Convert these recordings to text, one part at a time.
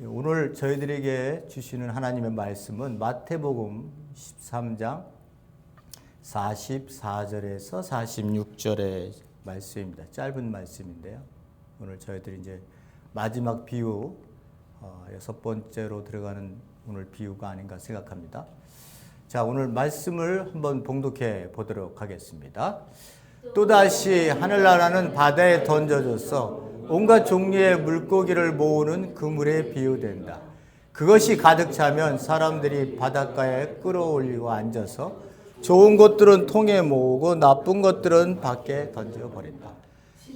오늘 저희들에게 주시는 하나님의 말씀은 마태복음 13장 44절에서 46절의 말씀입니다. 짧은 말씀인데요. 오늘 저희들이 이제 마지막 비유, 여섯 번째로 들어가는 오늘 비유가 아닌가 생각합니다. 자, 오늘 말씀을 한번 봉독해 보도록 하겠습니다. 또다시 하늘나라는 바다에 던져져서 온갖 종류의 물고기를 모으는 그물에 비유된다. 그것이 가득 차면 사람들이 바닷가에 끌어올리고 앉아서 좋은 것들은 통에 모으고 나쁜 것들은 밖에 던져버린다.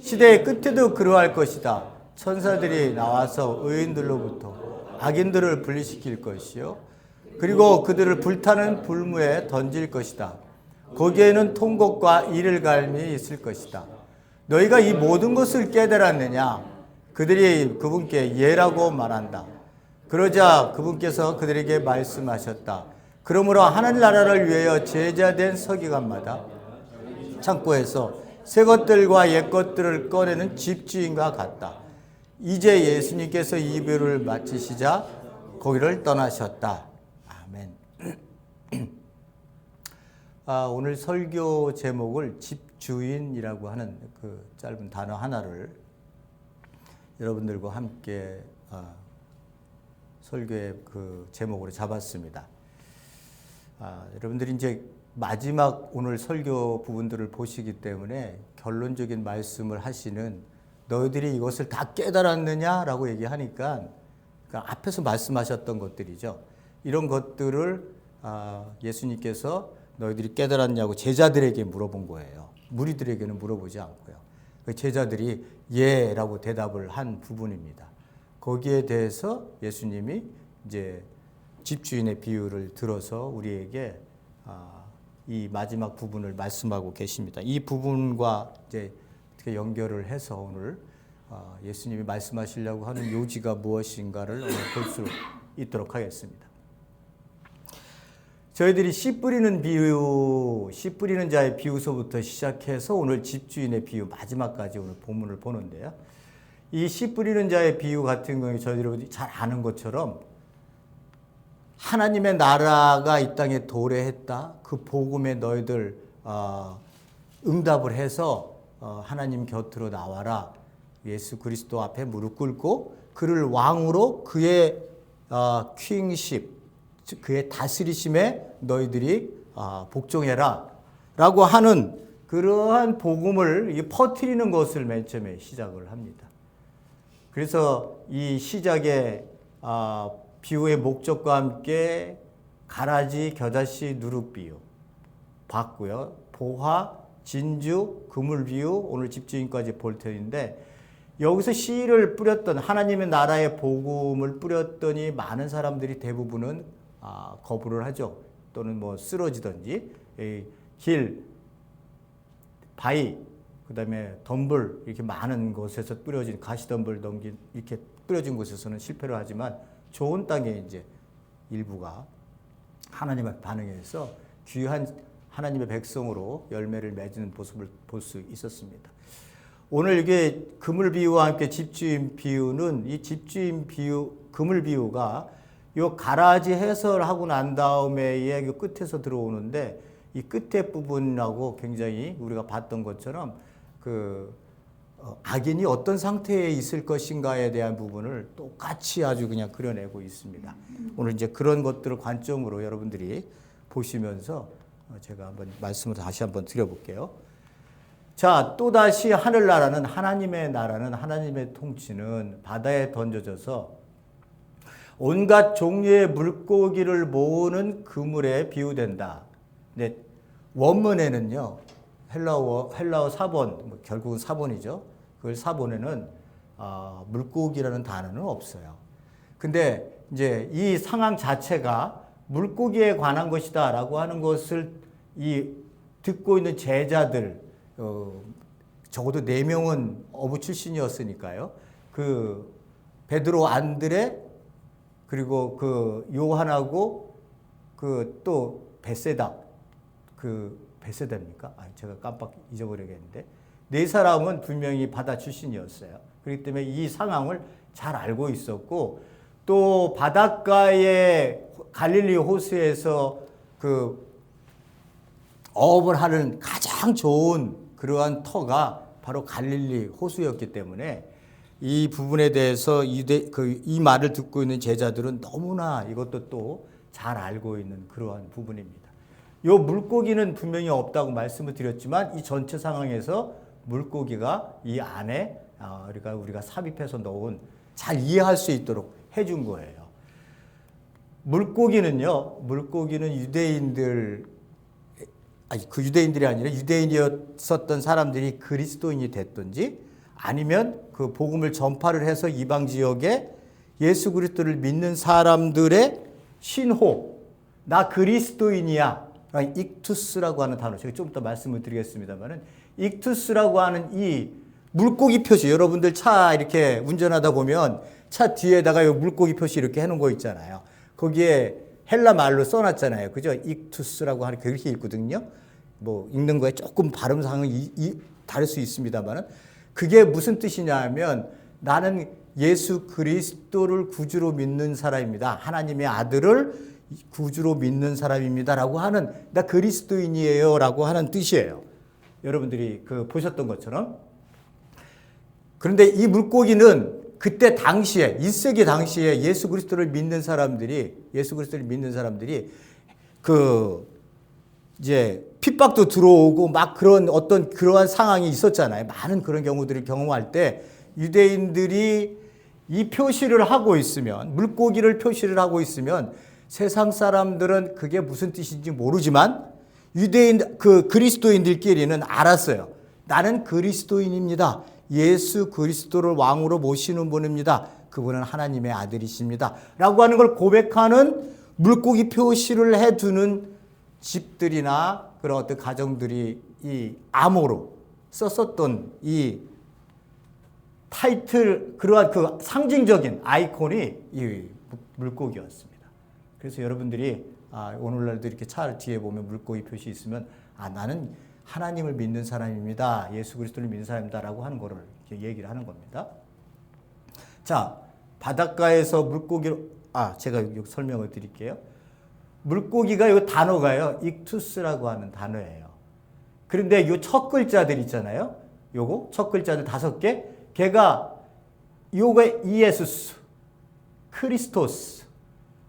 시대의 끝에도 그러할 것이다. 천사들이 나와서 의인들로부터 악인들을 분리시킬 것이요, 그리고 그들을 불타는 불무에 던질 것이다. 거기에는 통곡과 이를 갈미 있을 것이다. 너희가 이 모든 것을 깨달았느냐? 그들이 그분께 예라고 말한다. 그러자 그분께서 그들에게 말씀하셨다. 그러므로 하늘나라를 위하여 제자된 서기관마다 창고에서 새 것들과 옛 것들을 꺼내는 집주인과 같다. 이제 예수님께서 이 비유를 마치시자 거기를 떠나셨다. 아멘. 오늘 설교 제목을 집주인이라고 하는 그 짧은 단어 하나를 여러분들과 함께 설교의 그 제목으로 잡았습니다. 여러분들이 이제 마지막 오늘 설교 부분들을 보시기 때문에 결론적인 말씀을 하시는, 너희들이 이것을 다 깨달았느냐라고 얘기하니까 그러니까 앞에서 말씀하셨던 것들이죠. 이런 것들을 예수님께서 너희들이 깨달았냐고 제자들에게 물어본 거예요. 무리들에게는 물어보지 않고요. 그 제자들이 예라고 대답을 한 부분입니다. 거기에 대해서 예수님이 이제 집주인의 비유를 들어서 우리에게 이 마지막 부분을 말씀하고 계십니다. 이 부분과 이제 어떻게 연결을 해서 오늘 예수님이 말씀하시려고 하는 요지가 무엇인가를 오늘 볼 수 있도록 하겠습니다. 저희들이 씨 뿌리는 비유, 씨 뿌리는 자의 비유서부터 시작해서 오늘 집주인의 비유 마지막까지 오늘 본문을 보는데요. 이 씨 뿌리는 자의 비유 같은 경우에 저희들이 잘 아는 것처럼 하나님의 나라가 이 땅에 도래했다. 그 복음에 너희들 응답을 해서 하나님 곁으로 나와라. 예수 그리스도 앞에 무릎 꿇고 그를 왕으로 그의 킹십, 그의 다스리심에 너희들이 복종해라 라고 하는 그러한 복음을 퍼뜨리는 것을 맨 처음에 시작을 합니다. 그래서 이 시작의 비유의 목적과 함께 가라지, 겨자씨, 누룩 비유 봤고요. 보화, 진주, 그물 비유, 오늘 집주인까지 볼 텐데, 여기서 씨를 뿌렸던 하나님의 나라의 복음을 뿌렸더니 많은 사람들이 대부분은 거부를 하죠. 또는 뭐 쓰러지든지, 길, 바위, 그 다음에 덤불, 이렇게 많은 곳에서 뿌려진 가시덤불 넘긴 이렇게 뿌려진 곳에서는 실패를 하지만 좋은 땅에 이제 일부가 하나님의 반응해서 귀한 하나님의 백성으로 열매를 맺는 모습을 볼 수 있었습니다. 오늘 이게 그물 비유와 함께 집주인 비유는, 이 집주인 비유, 그물 비유가 요 가라지 해설하고 난 다음에 요 끝에서 들어오는데, 이 끝에 부분하고 굉장히 우리가 봤던 것처럼 악인이 어떤 상태에 있을 것인가에 대한 부분을 똑같이 아주 그냥 그려내고 있습니다. 오늘 이제 그런 것들을 관점으로 여러분들이 보시면서 제가 한번 말씀을 다시 한번 드려볼게요. 자, 또다시 하늘나라는, 하나님의 나라는, 하나님의 통치는 바다에 던져져서 온갖 종류의 물고기를 모으는 그물에 비유된다. 네, 원문에는요, 헬라어 사본, 결국은 사본이죠. 그걸 사본에는 물고기라는 단어는 없어요. 근데 이제 이 상황 자체가 물고기에 관한 것이다라고 하는 것을 듣고 있는 제자들, 적어도 4명은 어부 출신이었으니까요. 그 베드로, 안드레, 그리고 그 요한하고 그 또 베세다, 베세다입니까? 제가 깜빡 잊어버리겠는데, 4사람은 분명히 바다 출신이었어요. 그렇기 때문에 이 상황을 잘 알고 있었고, 또 바닷가의 갈릴리 호수에서 그 어업을 하는 가장 좋은 그러한 터가 바로 갈릴리 호수였기 때문에 이 부분에 대해서 이 말을 듣고 있는 제자들은 너무나 이것도 또 잘 알고 있는 그러한 부분입니다. 요 물고기는 분명히 없다고 말씀을 드렸지만 이 전체 상황에서 물고기가 이 안에 그러니까 우리가 삽입해서 넣은 잘 이해할 수 있도록 해준 거예요. 물고기는 유대인들 그 유대인들이 아니라 유대인이었었던 사람들이 그리스도인이 됐든지 아니면 그 복음을 전파를 해서 이방 지역에 예수 그리스도를 믿는 사람들의 신호, 나 그리스도인이야. 익투스라고 하는 단어, 제가 좀 이따 말씀을 드리겠습니다만은 익투스라고 하는 이 물고기 표시, 여러분들 차 이렇게 운전하다 보면 차 뒤에다가 이 물고기 표시 이렇게 해놓은 거 있잖아요. 거기에 헬라 말로 써놨잖아요. 그죠? 익투스라고 하는 그렇게 읽거든요. 뭐 읽는 거에 조금 발음상은 다를 수 있습니다만은 그게 무슨 뜻이냐 하면 나는 예수 그리스도를 구주로 믿는 사람입니다. 하나님의 아들을 구주로 믿는 사람입니다라고 하는 나 그리스도인이에요라고 하는 뜻이에요. 여러분들이 그 보셨던 것처럼. 그런데 이 물고기는 그때 당시에 1세기 당시에 예수 그리스도를 믿는 사람들이 그 이제 핍박도 들어오고 막 그러한 상황이 있었잖아요. 많은 그런 경우들을 경험할 때 유대인들이 이 표시를 하고 있으면 물고기를 표시를 하고 있으면 세상 사람들은 그게 무슨 뜻인지 모르지만 그 그리스도인들끼리는 알았어요. 나는 그리스도인입니다. 예수 그리스도를 왕으로 모시는 분입니다. 그분은 하나님의 아들이십니다. 라고 하는 걸 고백하는 물고기 표시를 해두는 집들이나 그런 어떤 가정들이 이 암호로 썼었던 이 타이틀, 그러한 그 상징적인 아이콘이 이 물고기였습니다. 그래서 여러분들이 오늘날도 이렇게 차 뒤에 보면 물고기 표시 있으면 나는 하나님을 믿는 사람입니다. 예수 그리스도를 믿는 사람이다라고 하는 거를 이렇게 얘기를 하는 겁니다. 자, 바닷가에서 물고기를 제가 여기 설명을 드릴게요. 물고기가 이 단어가요. 익투스라고 하는 단어예요. 그런데 이 첫 글자들 있잖아요. 요거 첫 글자들 5개. 걔가 요게 이에수스, 크리스토스,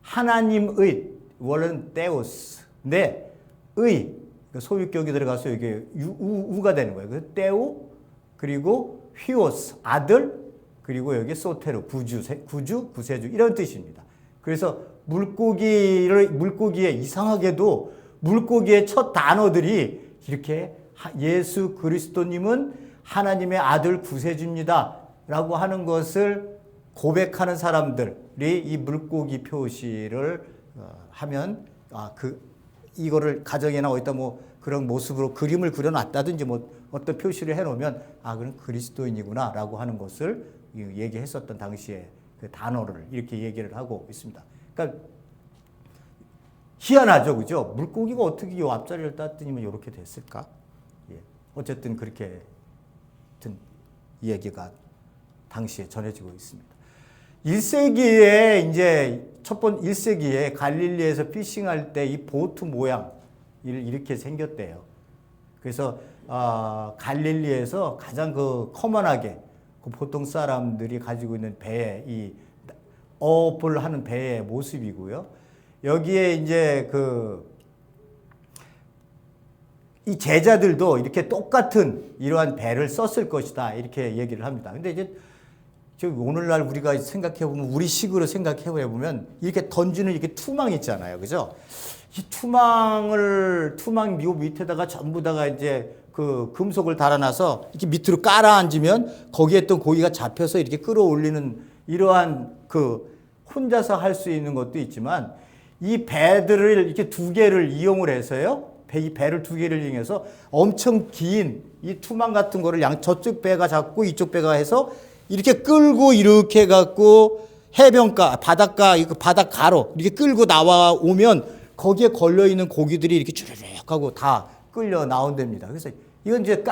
하나님의, 원래는 데오스. 근데 소유격이 들어가서 이게 우가 되는 거예요. 그 데오, 그리고 휘오스, 아들, 그리고 여기 소테르, 구주, 구세주 이런 뜻입니다. 그래서 물고기에 이상하게도 물고기의 첫 단어들이 이렇게 예수 그리스도님은 하나님의 아들 구세주입니다. 라고 하는 것을 고백하는 사람들이 이 물고기 표시를 하면 이거를 가정에나 어디다 뭐 그런 모습으로 그림을 그려놨다든지 뭐 어떤 표시를 해놓으면 그건 그리스도인이구나 라고 하는 것을 얘기했었던 당시에 그 단어를 이렇게 얘기를 하고 있습니다. 그러니까 희한하죠, 그죠? 물고기가 어떻게 이 앞자리를 땄더니만 이렇게 됐을까? 예. 어쨌든 그렇게 이 얘기가 당시에 전해지고 있습니다. 1세기에 이제 1세기에 갈릴리에서 피싱할 때 이 보트 모양 이렇게 생겼대요. 그래서 갈릴리에서 가장 커먼하게 보통 사람들이 가지고 있는 배에 이 어업을 하는 배의 모습이고요. 여기에 이제 이 제자들도 이렇게 똑같은 이러한 배를 썼을 것이다 이렇게 얘기를 합니다. 근데 이제 오늘날 우리가 생각해보면 우리식으로 생각해보면 이렇게 던지는 이렇게 투망 있잖아요, 그죠? 이 투망 요 밑에다가 전부 다가 이제 그 금속을 달아놔서 이렇게 밑으로 깔아앉으면 거기에 있던 고기가 잡혀서 이렇게 끌어올리는 이러한 혼자서 할 수 있는 것도 있지만 이 배들을 이렇게 2개를 이용을 해서요. 이 배를 2개를 이용해서 엄청 긴 이 투망 같은 거를 저쪽 배가 잡고 이쪽 배가 해서 이렇게 끌고 이렇게 해갖고 해변가, 바닷가, 바닷가로 이렇게 끌고 나오면 거기에 걸려있는 고기들이 이렇게 주르륵 하고 다 끌려 나온답니다. 그래서 이건 이제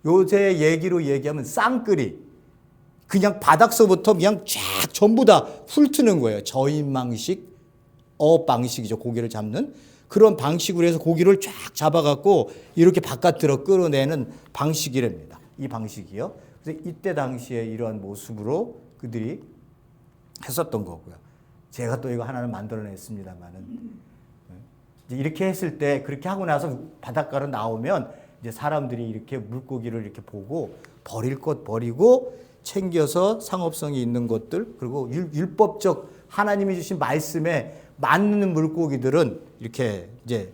요새 얘기로 얘기하면 쌍끌이. 그냥 바닥서부터 그냥 쫙 전부 다 훑는 거예요. 저인 방식, 방식이죠. 고기를 잡는 그런 방식으로 해서 고기를 쫙 잡아갖고 이렇게 바깥으로 끌어내는 방식이랍니다. 이 방식이요. 그래서 이때 당시에 이러한 모습으로 그들이 했었던 거고요. 제가 또 이거 하나는 만들어냈습니다만은 이렇게 했을 때 그렇게 하고 나서 바닷가로 나오면 이제 사람들이 이렇게 물고기를 이렇게 보고 버릴 것 버리고 챙겨서 상업성이 있는 것들 그리고 율법적 하나님이 주신 말씀에 맞는 물고기들은 이렇게 이제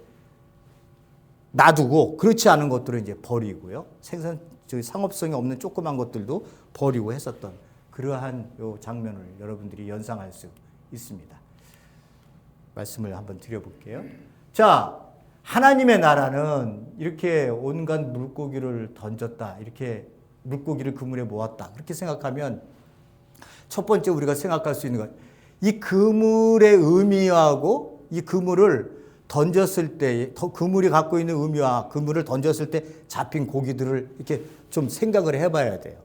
놔두고 그렇지 않은 것들은 이제 버리고요. 상업성이 없는 조그만 것들도 버리고 했었던 그러한 요 장면을 여러분들이 연상할 수 있습니다. 말씀을 한번 드려볼게요. 자, 하나님의 나라는 이렇게 온갖 물고기를 던졌다. 이렇게 물고기를 그물에 모았다. 그렇게 생각하면 첫 번째 우리가 생각할 수 있는 것, 이 그물의 의미하고 이 그물을 던졌을 때, 그물이 갖고 있는 의미와 그물을 던졌을 때 잡힌 고기들을 이렇게 좀 생각을 해봐야 돼요.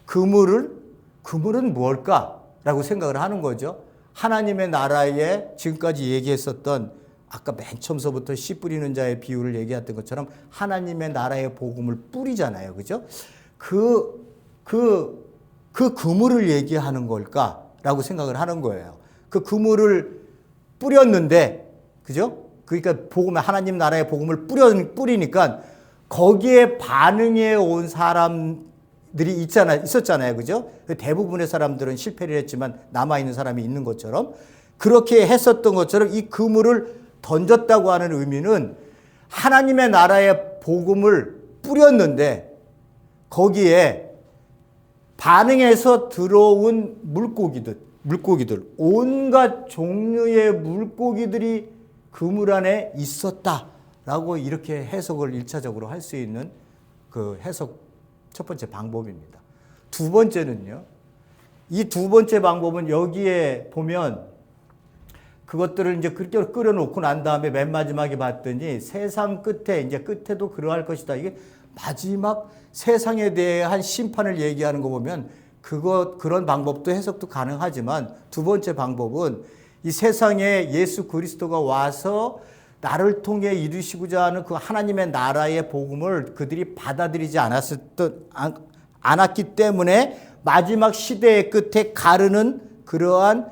그물은 무엇일까라고 생각을 하는 거죠. 하나님의 나라에 지금까지 얘기했었던 아까 맨 처음서부터 씨 뿌리는 자의 비유를 얘기했던 것처럼 하나님의 나라의 복음을 뿌리잖아요. 그죠? 그 그물을 얘기하는 걸까라고 생각을 하는 거예요. 그 그물을 뿌렸는데, 그죠? 그러니까 하나님 나라의 복음을 뿌리니까 거기에 반응해 온 사람들이 있었잖아요. 그죠? 대부분의 사람들은 실패를 했지만 남아있는 사람이 있는 것처럼 그렇게 했었던 것처럼 이 그물을 던졌다고 하는 의미는 하나님의 나라의 복음을 뿌렸는데 거기에 반응해서 들어온 물고기들, 온갖 종류의 물고기들이 그물 안에 있었다라고 이렇게 해석을 1차적으로 할 수 있는 그 해석 첫 번째 방법입니다. 두 번째는요. 이 두 번째 방법은 여기에 보면 그것들을 이제 그렇게 끓여놓고 난 다음에 맨 마지막에 봤더니 세상 끝에도 그러할 것이다. 이게 마지막 세상에 대한 심판을 얘기하는 거 보면 그런 방법도 해석도 가능하지만 두 번째 방법은 이 세상에 예수 그리스도가 와서 나를 통해 이루시고자 하는 그 하나님의 나라의 복음을 그들이 받아들이지 않았기 때문에 마지막 시대의 끝에 가르는 그러한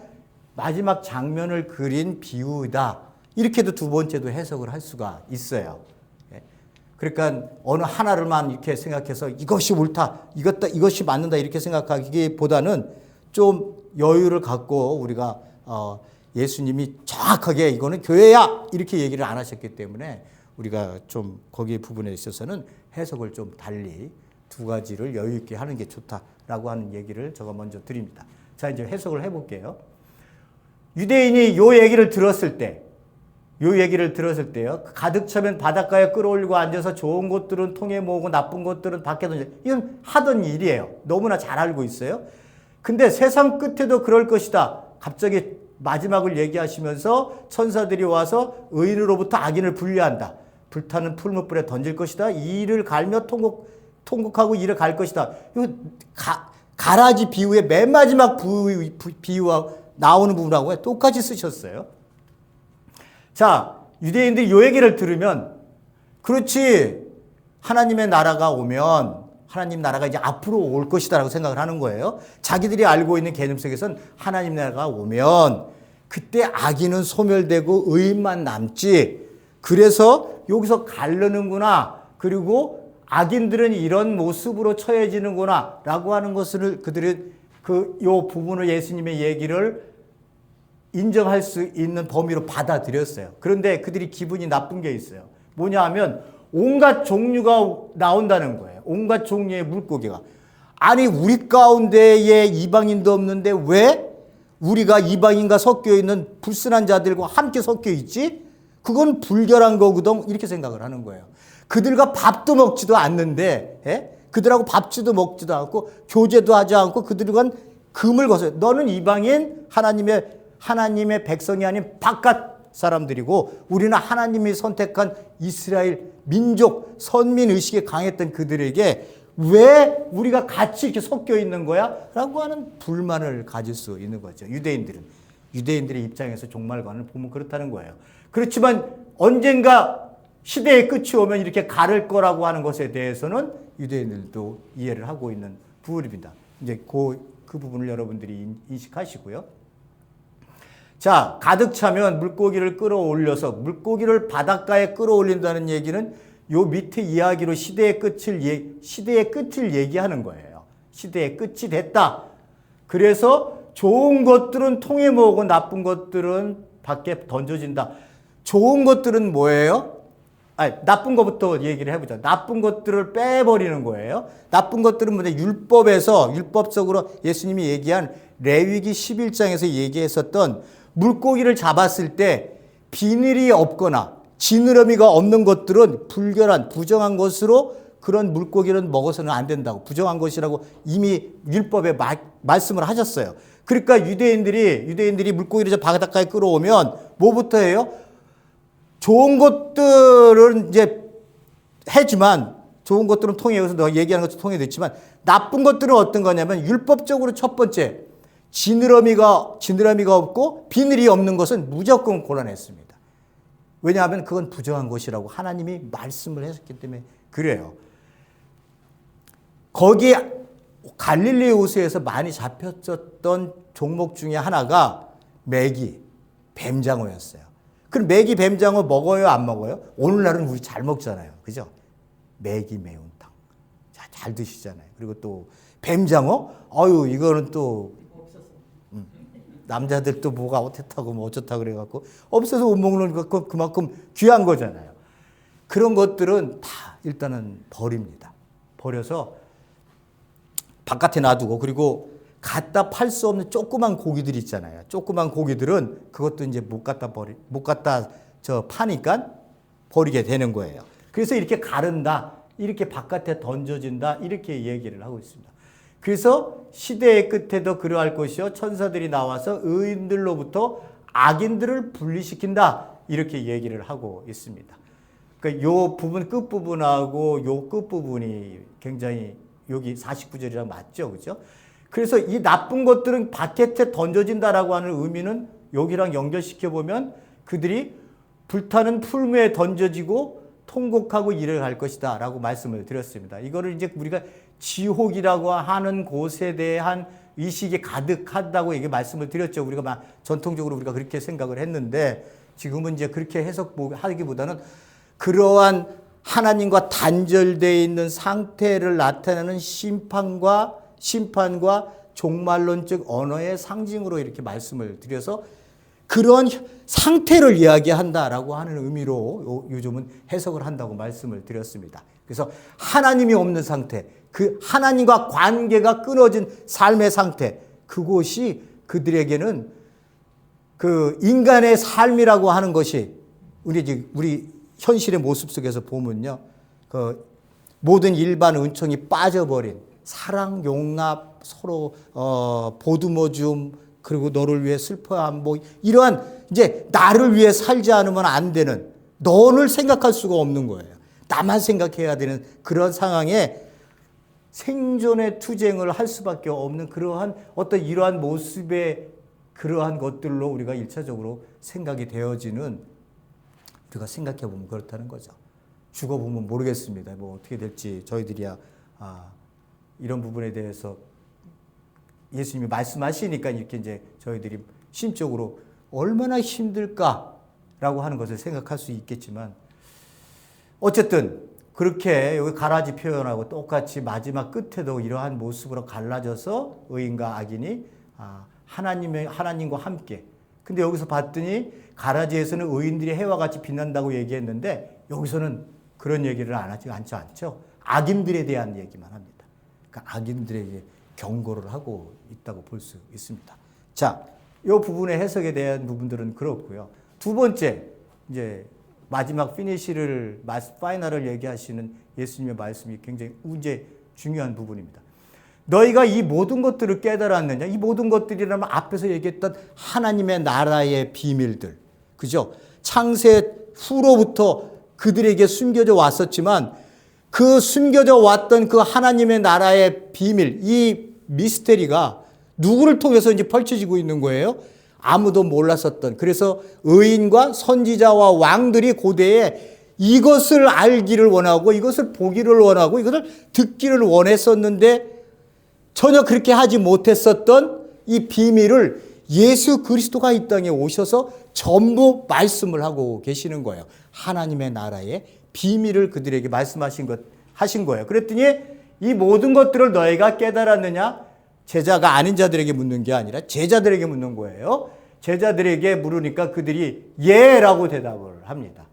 마지막 장면을 그린 비유다. 이렇게도 두 번째도 해석을 할 수가 있어요. 그러니까 어느 하나를만 이렇게 생각해서 이것이 옳다, 이것이 맞는다 이렇게 생각하기보다는 좀 여유를 갖고 우리가 예수님이 정확하게 이거는 교회야 이렇게 얘기를 안 하셨기 때문에 우리가 좀 거기에 부분에 있어서는 해석을 좀 달리 두 가지를 여유 있게 하는 게 좋다라고 하는 얘기를 제가 먼저 드립니다. 자, 이제 해석을 해볼게요. 유대인이 요 얘기를 들었을 때요. 가득 차면 바닷가에 끌어올리고 앉아서 좋은 것들은 통에 모으고 나쁜 것들은 밖에 던져. 이건 하던 일이에요. 너무나 잘 알고 있어요. 근데 세상 끝에도 그럴 것이다. 갑자기 마지막을 얘기하시면서 천사들이 와서 의인으로부터 악인을 분리한다. 불타는 풀무불에 던질 것이다. 이를 갈며 통곡하고 이를 갈 것이다. 이거 가라지 비유의 맨 마지막 비유와 나오는 부분하고 똑같이 쓰셨어요. 자, 유대인들이 이 얘기를 들으면 그렇지 하나님의 나라가 오면 하나님 나라가 이제 앞으로 올 것이다라고 생각을 하는 거예요. 자기들이 알고 있는 개념 속에서는 하나님 나라가 오면 그때 악인은 소멸되고 의인만 남지. 그래서 여기서 가르는구나. 그리고 악인들은 이런 모습으로 처해지는구나 라고 하는 것을 그들은 요 부분을 예수님의 얘기를 인정할 수 있는 범위로 받아들였어요. 그런데 그들이 기분이 나쁜 게 있어요. 뭐냐 하면 온갖 종류가 나온다는 거예요. 온갖 종류의 물고기가. 아니 우리 가운데에 이방인도 없는데 왜 우리가 이방인과 섞여 있는 불순한 자들과 함께 섞여 있지? 그건 불결한 거거든. 이렇게 생각을 하는 거예요. 그들과 밥도 먹지도 않는데 그들하고 밥도 먹지도 않고 교제도 하지 않고 그들과 금을 거서요. 너는 이방인 하나님의 백성이 아닌 바깥 사람들이고 우리는 하나님이 선택한 이스라엘 민족 선민 의식에 강했던 그들에게 왜 우리가 같이 이렇게 섞여 있는 거야? 라고 하는 불만을 가질 수 있는 거죠. 유대인들의 입장에서 종말관을 보면 그렇다는 거예요. 그렇지만 언젠가 시대의 끝이 오면 이렇게 가를 거라고 하는 것에 대해서는 유대인들도 이해를 하고 있는 부분입니다. 이제 그 부분을 여러분들이 인식하시고요. 자, 가득 차면 물고기를 끌어올려서 물고기를 바닷가에 끌어올린다는 얘기는 요 밑에 이야기로 시대의 끝을 얘기하는 거예요. 시대의 끝이 됐다. 그래서 좋은 것들은 통에 모으고 나쁜 것들은 밖에 던져진다. 좋은 것들은 뭐예요? 나쁜 것부터 얘기를 해보자. 나쁜 것들을 빼버리는 거예요. 나쁜 것들은 뭐냐? 율법적으로 예수님이 얘기한 레위기 11장에서 얘기했었던 물고기를 잡았을 때 비늘이 없거나 지느러미가 없는 것들은 부정한 것으로 그런 물고기는 먹어서는 안 된다고, 부정한 것이라고 이미 율법에 말씀을 하셨어요. 그러니까 유대인들이 물고기를 바닷가에 끌어오면 뭐부터 해요? 좋은 것들은 이제 해지만, 좋은 것들은 통에, 여기서 너 얘기하는 것도 통에 넣지만, 나쁜 것들은 어떤 거냐면, 율법적으로 첫 번째, 지느러미가 없고 비늘이 없는 것은 무조건 곤란했습니다. 왜냐하면 그건 부정한 것이라고 하나님이 말씀을 했기 때문에 그래요. 거기에 갈릴리 호수에서 많이 잡혔었던 종목 중에 하나가 메기, 뱀장어였어요. 그럼 메기, 뱀장어 먹어요, 안 먹어요? 오늘날은 우리 잘 먹잖아요. 그죠? 메기 매운탕. 잘 드시잖아요. 그리고 또 뱀장어? 이거는 또 남자들 또 뭐가 어떻다고 뭐 어쩌다 그래갖고 없어서 못 먹는 것 그만큼 귀한 거잖아요. 그런 것들은 다 일단은 버립니다. 버려서 바깥에 놔두고, 그리고 갖다 팔 수 없는 조그만 고기들 있잖아요. 조그만 고기들은 그것도 이제 못 갖다 파니까 버리게 되는 거예요. 그래서 이렇게 가른다, 이렇게 바깥에 던져진다, 이렇게 얘기를 하고 있습니다. 그래서 시대의 끝에도 그러할 것이요, 천사들이 나와서 의인들로부터 악인들을 분리시킨다, 이렇게 얘기를 하고 있습니다. 그러니까 요 부분 끝부분하고 요 끝부분이 굉장히 여기 49절이랑 맞죠, 그죠? 그래서 이 나쁜 것들은 바깥에 던져진다라고 하는 의미는 여기랑 연결시켜 보면 그들이 불타는 풀무에 던져지고 통곡하고 일을 할 것이다 라고 말씀을 드렸습니다. 이거를 이제 우리가 지옥이라고 하는 곳에 대한 의식이 가득하다고 이게 말씀을 드렸죠. 우리가 전통적으로 우리가 그렇게 생각을 했는데, 지금은 이제 그렇게 해석하기보다는 그러한 하나님과 단절되어 있는 상태를 나타내는 심판과 종말론적 언어의 상징으로 이렇게 말씀을 드려서 그런 상태를 이야기한다라고 하는 의미로 요즘은 해석을 한다고 말씀을 드렸습니다. 그래서 하나님이 없는 상태, 그 하나님과 관계가 끊어진 삶의 상태, 그곳이 그들에게는 그 인간의 삶이라고 하는 것이 우리 현실의 모습 속에서 보면요, 그 모든 일반 은총이 빠져버린 사랑, 용납, 서로 보듬어 줌, 그리고 너를 위해 슬퍼함, 이러한 이제 나를 위해 살지 않으면 안 되는, 너를 생각할 수가 없는 거예요. 나만 생각해야 되는 그런 상황에 생존의 투쟁을 할 수밖에 없는 그러한 어떤 이러한 모습의 그러한 것들로 우리가 1차적으로 생각이 되어지는, 우리가 생각해 보면 그렇다는 거죠. 죽어보면 모르겠습니다. 어떻게 될지 저희들이야 이런 부분에 대해서 예수님이 말씀하시니까 이렇게 이제 저희들이 심적으로 얼마나 힘들까라고 하는 것을 생각할 수 있겠지만, 어쨌든 그렇게 여기 가라지 표현하고 똑같이 마지막 끝에도 이러한 모습으로 갈라져서 의인과 악인이 하나님과 함께. 근데 여기서 봤더니 가라지에서는 의인들이 해와 같이 빛난다고 얘기했는데 여기서는 그런 얘기를 하지 않죠. 악인들에 대한 얘기만 합니다. 그러니까 악인들에게 경고를 하고 있다고 볼 수 있습니다. 자, 이 부분의 해석에 대한 부분들은 그렇고요. 두 번째, 이제 마지막 파이널을 얘기하시는 예수님의 말씀이 굉장히 중요한 부분입니다. 너희가 이 모든 것들을 깨달았느냐? 이 모든 것들이라면 앞에서 얘기했던 하나님의 나라의 비밀들, 그죠? 창세 후로부터 그들에게 숨겨져 왔었지만 그 숨겨져 왔던 그 하나님의 나라의 비밀, 이 미스테리가 누구를 통해서 이제 펼쳐지고 있는 거예요? 아무도 몰랐었던. 그래서 의인과 선지자와 왕들이 고대에 이것을 알기를 원하고 이것을 보기를 원하고 이것을 듣기를 원했었는데 전혀 그렇게 하지 못했었던 이 비밀을 예수 그리스도가 이 땅에 오셔서 전부 말씀을 하고 계시는 거예요. 하나님의 나라의 비밀을 그들에게 하신 거예요. 그랬더니 이 모든 것들을 너희가 깨달았느냐? 제자가 아닌 자들에게 묻는 게 아니라 제자들에게 묻는 거예요. 제자들에게 물으니까 그들이 예라고 대답을 합니다.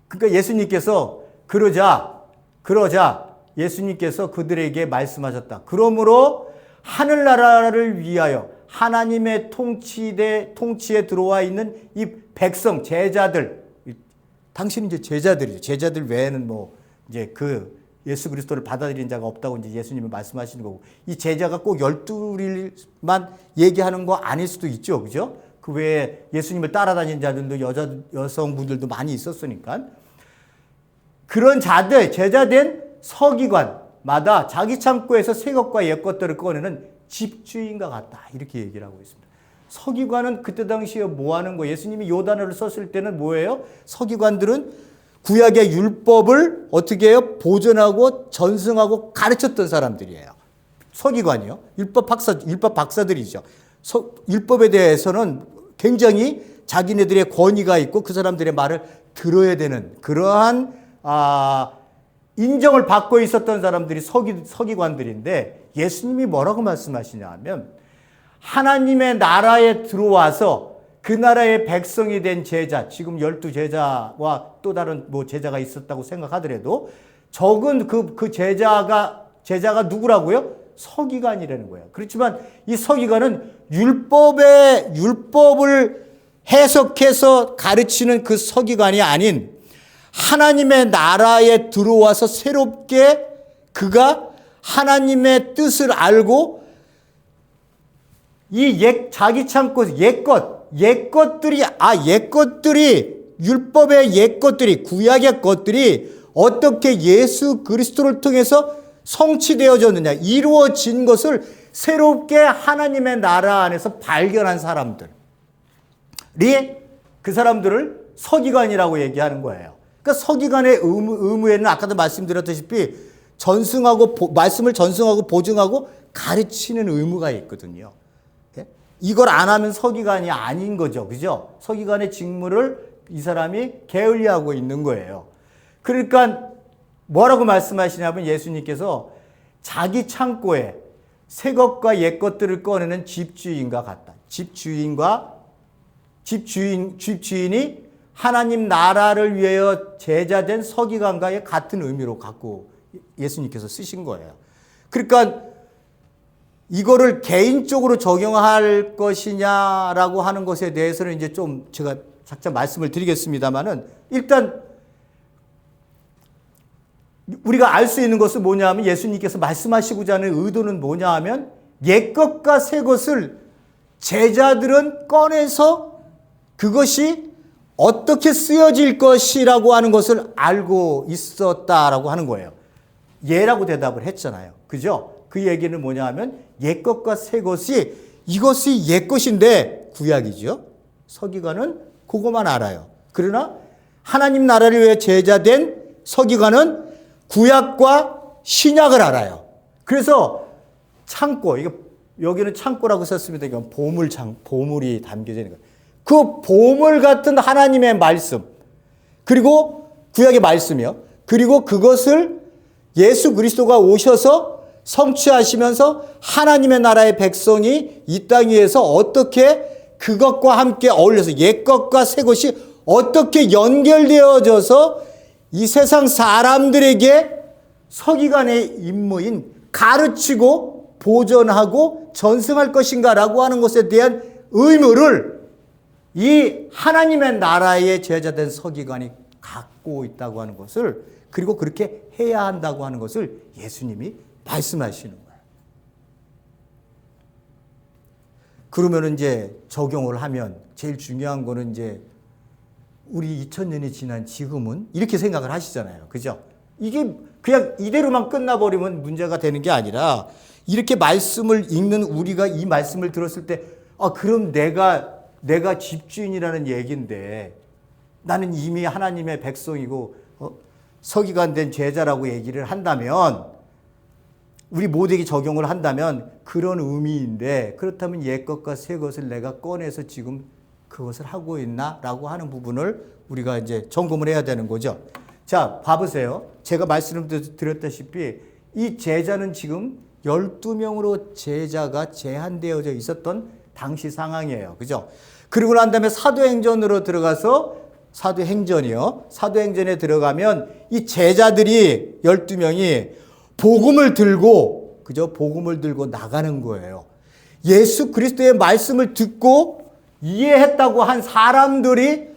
그러니까 예수님께서 그러자 예수님께서 그들에게 말씀하셨다. 그러므로 하늘나라를 위하여 하나님의 통치에 들어와 있는 이 백성, 제자들, 당신은 이제 제자들이죠. 제자들 외에는 뭐 이제 그 예수 그리스도를 받아들인 자가 없다고 이제 예수님이 말씀하시는 거고, 이 제자가 꼭 12만 얘기하는 거 아닐 수도 있죠. 그죠? 그 외에 예수님을 따라다니는 자들도 여성분들도 많이 있었으니까. 그런 자들, 제자된 서기관마다 자기 창고에서 새 것과 옛 것들을 꺼내는 집주인과 같다. 이렇게 얘기를 하고 있습니다. 서기관은 그때 당시에 뭐 하는 거예요? 예수님이 요단을 썼을 때는 뭐예요? 서기관들은 구약의 율법을 어떻게 해요? 보존하고 전승하고 가르쳤던 사람들이에요. 서기관이요. 율법 박사들이죠. 율법에 대해서는 굉장히 자기네들의 권위가 있고 그 사람들의 말을 들어야 되는 그러한 인정을 받고 있었던 사람들이 서기관들인데, 예수님이 뭐라고 말씀하시냐 하면 하나님의 나라에 들어와서 그 나라의 백성이 된 제자, 지금 12제자와 또 다른 뭐 제자가 있었다고 생각하더라도 적은 그 제자가 누구라고요? 서기관이라는 거예요. 그렇지만 이 서기관은 율법을 해석해서 가르치는 그 서기관이 아닌 하나님의 나라에 들어와서 새롭게 그가 하나님의 뜻을 알고 이 자기 창고 옛것들이 율법의 옛것들이, 구약의 것들이 어떻게 예수 그리스도를 통해서 성취되어졌느냐, 이루어진 것을 새롭게 하나님의 나라 안에서 발견한 사람들이 그 사람들을 서기관이라고 얘기하는 거예요. 그러니까 서기관의 의무에는 아까도 말씀드렸다시피 말씀을 전승하고 보증하고 가르치는 의무가 있거든요. 이걸 안 하면 서기관이 아닌 거죠. 그죠? 서기관의 직무를 이 사람이 게을리하고 있는 거예요. 그러니까 뭐라고 말씀하시냐면 예수님께서 자기 창고에 새 것과 옛 것들을 꺼내는 집주인과 같다. 집주인이 하나님 나라를 위하여 제자된 서기관과의 같은 의미로 갖고 예수님께서 쓰신 거예요. 그러니까 이거를 개인적으로 적용할 것이냐라고 하는 것에 대해서는 이제 좀 제가 잠깐 말씀을 드리겠습니다만은, 일단 우리가 알 수 있는 것은 뭐냐 하면 예수님께서 말씀하시고자 하는 의도는 뭐냐 하면 옛 것과 새 것을 제자들은 꺼내서 그것이 어떻게 쓰여질 것이라고 하는 것을 알고 있었다라고 하는 거예요. 예라고 대답을 했잖아요. 그죠? 그 얘기는 뭐냐 하면 옛 것과 새 것이, 이것이 옛 것인데 구약이죠. 서기관은 그것만 알아요. 그러나 하나님 나라를 위해 제자된 서기관은 구약과 신약을 알아요. 그래서 창고, 여기는 창고라고 썼습니다. 이건 보물이 담겨져 있는 거예요. 그 보물 같은 하나님의 말씀, 그리고 구약의 말씀이요. 그리고 그것을 예수 그리스도가 오셔서 성취하시면서 하나님의 나라의 백성이 이 땅 위에서 어떻게 그것과 함께 어울려서 옛 것과 새 것이 어떻게 연결되어져서 이 세상 사람들에게 서기관의 임무인 가르치고 보존하고 전승할 것인가라고 하는 것에 대한 의무를 이 하나님의 나라의 제자된 서기관이 갖고 있다고 하는 것을, 그리고 그렇게 해야 한다고 하는 것을 예수님이 말씀하시는 거예요. 그러면 이제 적용을 하면 제일 중요한 거는 이제 우리 2000년이 지난 지금은 이렇게 생각을 하시잖아요. 그죠? 이게 그냥 이대로만 끝나버리면 문제가 되는 게 아니라 이렇게 말씀을 읽는 우리가 이 말씀을 들었을 때 그럼 내가 집주인이라는 얘기인데 나는 이미 하나님의 백성이고 서기관 된 제자라고 얘기를 한다면 우리 모두에게 적용을 한다면 그런 의미인데 그렇다면 옛것과 새것을 내가 꺼내서 지금 그것을 하고 있나라고 하는 부분을 우리가 이제 점검을 해야 되는 거죠. 자, 봐보세요. 제가 말씀을 드렸다시피 이 제자는 지금 12명으로 제자가 제한되어져 있었던 당시 상황이에요. 그죠? 그리고 난 다음에 사도행전으로 들어가서 사도행전이요. 사도행전에 들어가면 이 제자들이 12명이 복음을 들고 그죠? 복음을 들고 나가는 거예요. 예수 그리스도의 말씀을 듣고 이해했다고 한 사람들이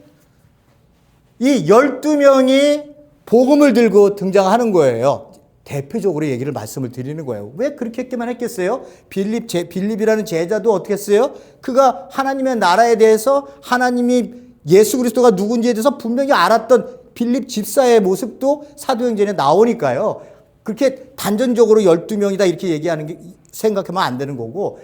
이 12명이 복음을 들고 등장하는 거예요. 대표적으로 얘기를 말씀을 드리는 거예요. 왜 그렇게만 했겠어요? 빌립이라는 제자도 어떻게 했어요? 그가 하나님의 나라에 대해서 하나님이 예수 그리스도가 누군지에 대해서 분명히 알았던 빌립 집사의 모습도 사도행전에 나오니까요. 그렇게 단전적으로 12명이다 이렇게 얘기하는 게 생각하면 안 되는 거고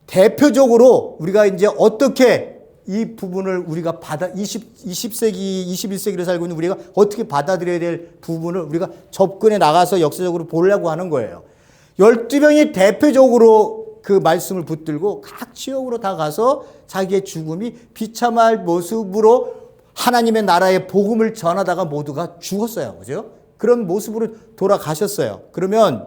대표적으로 우리가 이제 어떻게 이 부분을 우리가 20세기, 21세기를 살고 있는 우리가 어떻게 받아들여야 될 부분을 우리가 접근해 나가서 역사적으로 보려고 하는 거예요. 12명이 대표적으로 그 말씀을 붙들고 각 지역으로 다 가서 자기의 죽음이 비참할 모습으로 하나님의 나라의 복음을 전하다가 모두가 죽었어요. 그죠? 그런 모습으로 돌아가셨어요. 그러면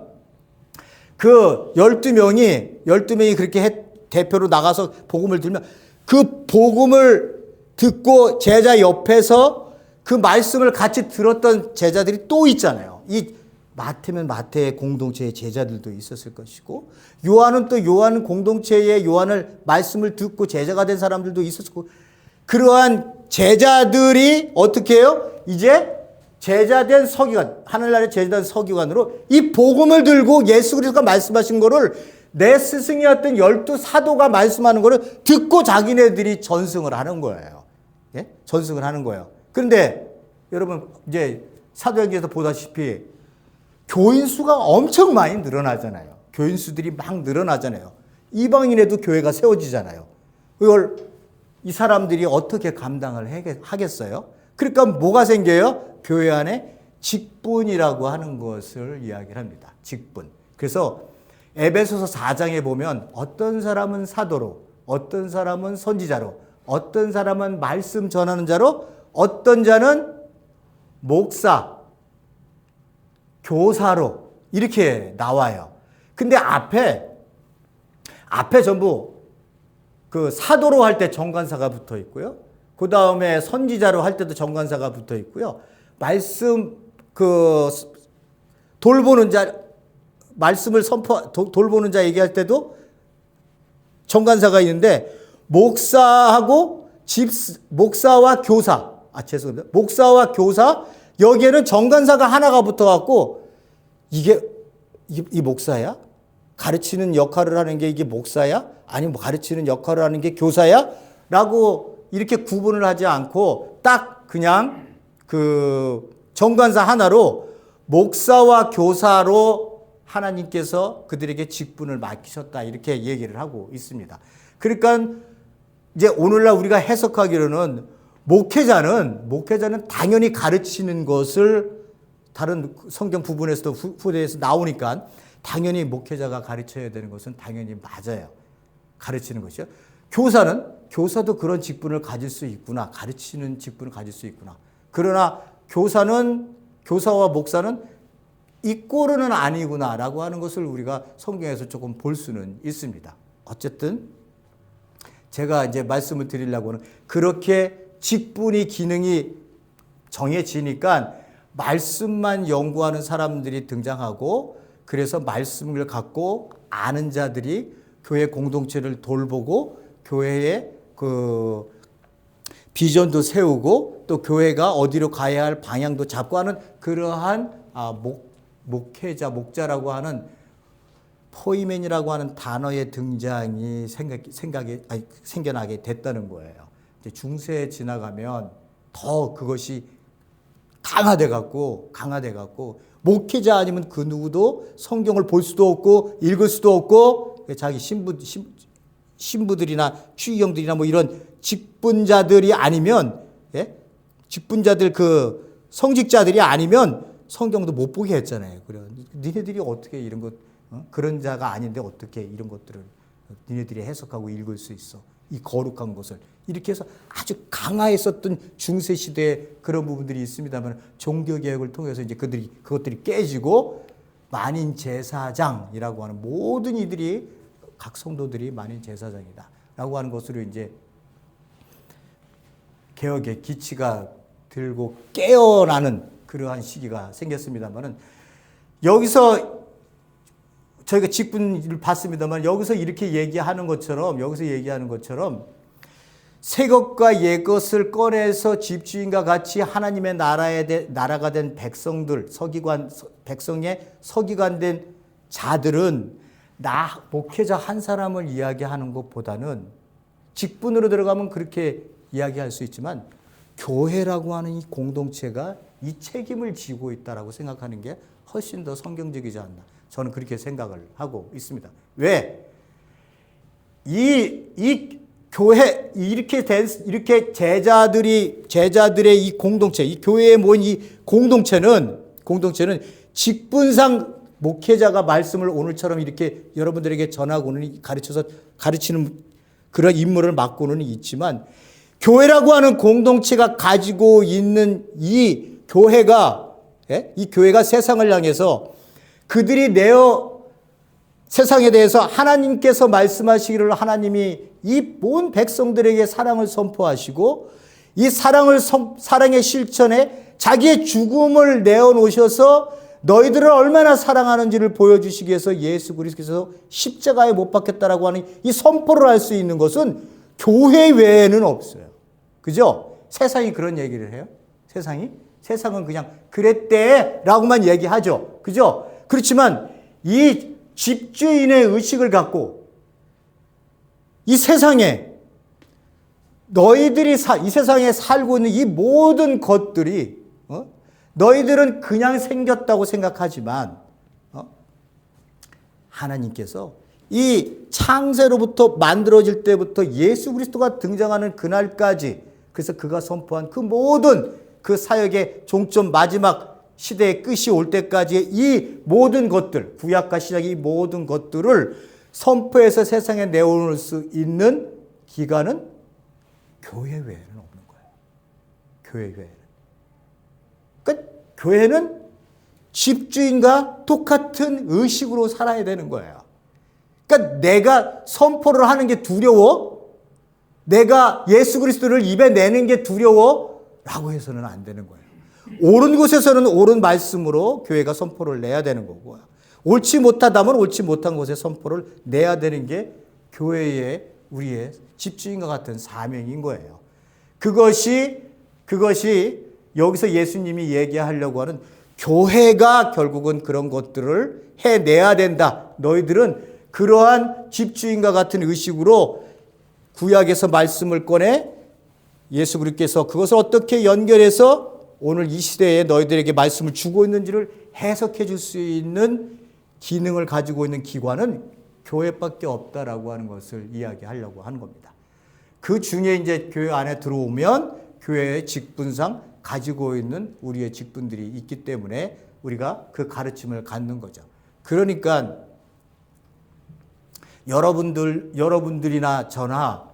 그 12명이 그렇게 대표로 나가서 복음을 들면 그 복음을 듣고 제자 옆에서 그 말씀을 같이 들었던 제자들이 또 있잖아요. 이 마태면 마태의 공동체의 제자들도 있었을 것이고 요한은 또 요한 공동체의 요한을 말씀을 듣고 제자가 된 사람들도 있었고 그러한 제자들이 어떻게 해요? 이제 제자된 서기관, 하늘나라의 제자된 서기관으로 이 복음을 들고 예수 그리스도가 말씀하신 거를 내 스승이었던 12사도가 말씀하는 거를 듣고 자기네들이 전승을 하는 거예요. 예? 전승을 하는 거예요. 그런데 여러분 이제 사도행전에서 보다시피 교인 수가 엄청 많이 늘어나잖아요. 교인 수들이 막 늘어나잖아요. 이방인에도 교회가 세워지잖아요. 이걸 이 사람들이 어떻게 감당을 하겠어요? 그러니까 뭐가 생겨요? 교회 안에 직분이라고 하는 것을 이야기를 합니다. 직분. 그래서 에베소서 4장에 보면 어떤 사람은 사도로, 어떤 사람은 선지자로, 어떤 사람은 말씀 전하는 자로, 어떤 자는 목사, 교사로 이렇게 나와요. 근데 앞에 전부 그 사도로 할 때 정관사가 붙어 있고요. 그 다음에 선지자로 할 때도 정관사가 붙어 있고요. 말씀 돌보는 자 말씀을 돌보는 자 얘기할 때도 정관사가 있는데 목사와 교사 죄송합니다. 목사와 교사 여기에는 정관사가 하나가 붙어갖고 이 목사야? 가르치는 역할을 하는 게 이게 목사야? 아니면 가르치는 역할을 하는 게 교사야? 라고 이렇게 구분을 하지 않고 딱 그냥 그 정관사 하나로 목사와 교사로 하나님께서 그들에게 직분을 맡기셨다 이렇게 얘기를 하고 있습니다. 그러니까 이제 오늘날 우리가 해석하기로는 목회자는 당연히 가르치는 것을 다른 성경 부분에서도 후대에서 나오니까 당연히 목회자가 가르쳐야 되는 것은 당연히 맞아요. 가르치는 것이요. 교사도 그런 직분을 가질 수 있구나. 가르치는 직분을 가질 수 있구나. 그러나 교사와 목사는 이 꼴은 아니구나라고 하는 것을 우리가 성경에서 조금 볼 수는 있습니다. 어쨌든 제가 이제 말씀을 드리려고는 그렇게 직분이 기능이 정해지니까 말씀만 연구하는 사람들이 등장하고 그래서 말씀을 갖고 아는 자들이 교회 공동체를 돌보고 교회의 그 비전도 세우고 또 교회가 어디로 가야 할 방향도 잡고 하는 그러한 목자라고 하는 포이맨이라고 하는 단어의 등장이 생겨나게 됐다는 거예요. 이제 중세에 지나가면 더 그것이 강화돼 갖고 목회자 아니면 그 누구도 성경을 볼 수도 없고 읽을 수도 없고 자기 신부들이나 추기경들이나 뭐 이런 직분자들이 아니면 직분자들 그 성직자들이 아니면 성경도 못 보게 했잖아요. 그래 니네들이 어떻게 이런 것 그런 자가 아닌데 어떻게 이런 것들을 니네들이 해석하고 읽을 수 있어? 이 거룩한 것을 이렇게 해서 아주 강화했었던 중세 시대에 그런 부분들이 있습니다만 종교 개혁을 통해서 이제 그것들이 깨지고 만인 제사장이라고 하는 모든 이들이 각 성도들이 만인 제사장이다라고 하는 것으로 이제 개혁의 기치가 들고 깨어나는 그러한 시기가 생겼습니다만은 여기서 저희가 직분을 받습니다만 여기서 얘기하는 것처럼 새 것과 옛 것을 꺼내서 집주인과 같이 하나님의 나라가 된 백성들, 백성의 서기관된 자들은 목회자 한 사람을 이야기하는 것보다는 직분으로 들어가면 그렇게 이야기할 수 있지만 교회라고 하는 이 공동체가 이 책임을 지고 있다라고 생각하는 게 훨씬 더 성경적이지 않나. 저는 그렇게 생각을 하고 있습니다. 왜? 이 교회, 이렇게 제자들의 이 공동체, 이 교회에 모인 이 공동체는 직분상 목회자가 말씀을 오늘처럼 이렇게 여러분들에게 전하고는 가르치는 그런 임무를 맡고는 있지만 교회라고 하는 공동체가 가지고 있는 이 교회가 세상을 향해서 그들이 세상에 대해서 하나님께서 말씀하시기를 하나님이 이 온 백성들에게 사랑을 선포하시고 이 사랑의 실천에 자기의 죽음을 내어놓으셔서 너희들을 얼마나 사랑하는지를 보여주시기 위해서 예수 그리스도께서 십자가에 못 박혔다라고 하는 이 선포를 할 수 있는 것은 교회 외에는 없어요. 그죠? 세상이 그런 얘기를 해요. 세상은 그냥 그랬대라고만 얘기하죠. 그죠? 그렇지만 이 집주인의 의식을 갖고 이 세상에 이 세상에 살고 있는 이 모든 것들이 너희들은 그냥 생겼다고 생각하지만 하나님께서 이 창세로부터 만들어질 때부터 예수 그리스도가 등장하는 그날까지 그래서 그가 선포한 그 모든 그 사역의 종점 마지막 시대의 끝이 올 때까지의 이 모든 것들 구약과 신약의 이 모든 것들을 선포해서 세상에 내어놓을 수 있는 기관은 교회 외에는 없는 거예요. 교회 외에는. 그러니까 교회는 집주인과 똑같은 의식으로 살아야 되는 거예요. 그러니까 내가 선포를 하는 게 두려워? 내가 예수 그리스도를 입에 내는 게 두려워? 라고 해서는 안 되는 거예요. 옳은 곳에서는 옳은 말씀으로 교회가 선포를 내야 되는 거고요. 옳지 못하다면 옳지 못한 곳에 선포를 내야 되는 게 교회의 우리의 집주인과 같은 사명인 거예요. 그것이 여기서 예수님이 얘기하려고 하는 교회가 결국은 그런 것들을 해내야 된다. 너희들은 그러한 집주인과 같은 의식으로 구약에서 말씀을 꺼내 예수 그리스도께서 그것을 어떻게 연결해서 오늘 이 시대에 너희들에게 말씀을 주고 있는지를 해석해 줄 수 있는 기능을 가지고 있는 기관은 교회밖에 없다라고 하는 것을 이야기하려고 하는 겁니다. 그 중에 이제 교회 안에 들어오면 교회의 직분상 가지고 있는 우리의 직분들이 있기 때문에 우리가 그 가르침을 갖는 거죠. 그러니까 여러분들이나 저나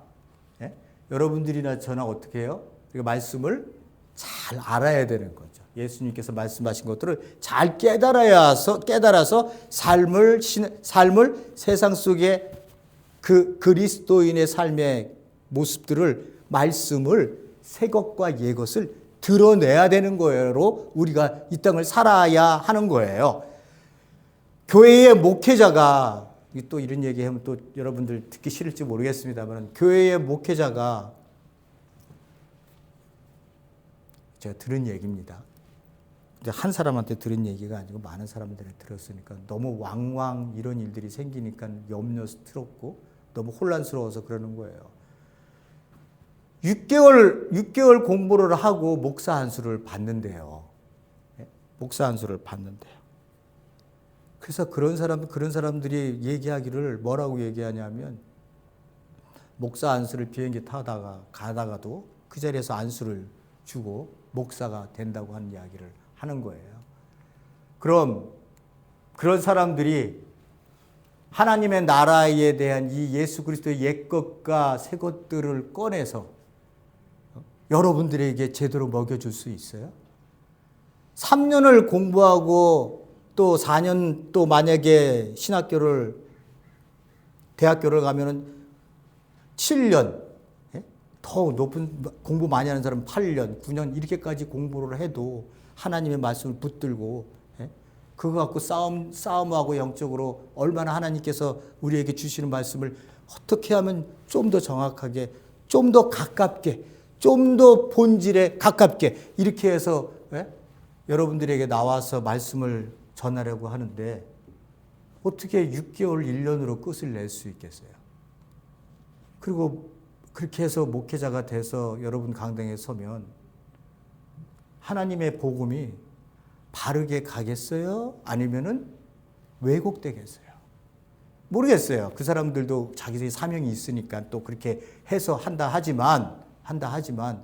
어떻게 해요? 말씀을 잘 알아야 되는 거죠. 예수님께서 말씀하신 것들을 잘 깨달아서 삶을 세상 속에 그 그리스도인의 삶의 모습들을 말씀을 새 것과 옛 것을 드러내야 되는 거예요. 우리가 이 땅을 살아야 하는 거예요. 교회의 목회자가 또 이런 얘기하면 또 여러분들 듣기 싫을지 모르겠습니다만 교회의 목회자가 제가 들은 얘기입니다. 한 사람한테 들은 얘기가 아니고 많은 사람들이 들었으니까 너무 왕왕 이런 일들이 생기니까 염려스럽고 너무 혼란스러워서 그러는 거예요. 6개월 공부를 하고 목사 안수를 받는데요. 목사 안수를 받는데요. 그래서 그런 사람들이 얘기하기를 뭐라고 얘기하냐면, 목사 안수를 비행기 가다가도 그 자리에서 안수를 주고 목사가 된다고 하는 이야기를 하는 거예요. 그럼 그런 사람들이 하나님의 나라에 대한 이 예수 그리스도의 옛것과 새것들을 꺼내서 여러분들에게 제대로 먹여줄 수 있어요? 3년을 공부하고 또 4년 또 만약에 대학교를 가면은 7년, 더 높은 공부 많이 하는 사람은 8년, 9년 이렇게까지 공부를 해도 하나님의 말씀을 붙들고 그거 갖고 싸움하고 영적으로 얼마나 하나님께서 우리에게 주시는 말씀을 어떻게 하면 좀 더 정확하게, 좀 더 가깝게, 좀 더 본질에 가깝게 이렇게 해서 여러분들에게 나와서 말씀을 전하려고 하는데 어떻게 6개월, 1년으로 끝을 낼 수 있겠어요? 그리고 그렇게 해서 목회자가 돼서 여러분 강당에 서면 하나님의 복음이 바르게 가겠어요? 아니면은 왜곡되겠어요? 모르겠어요. 그 사람들도 자기들이 사명이 있으니까 또 그렇게 해서 한다 하지만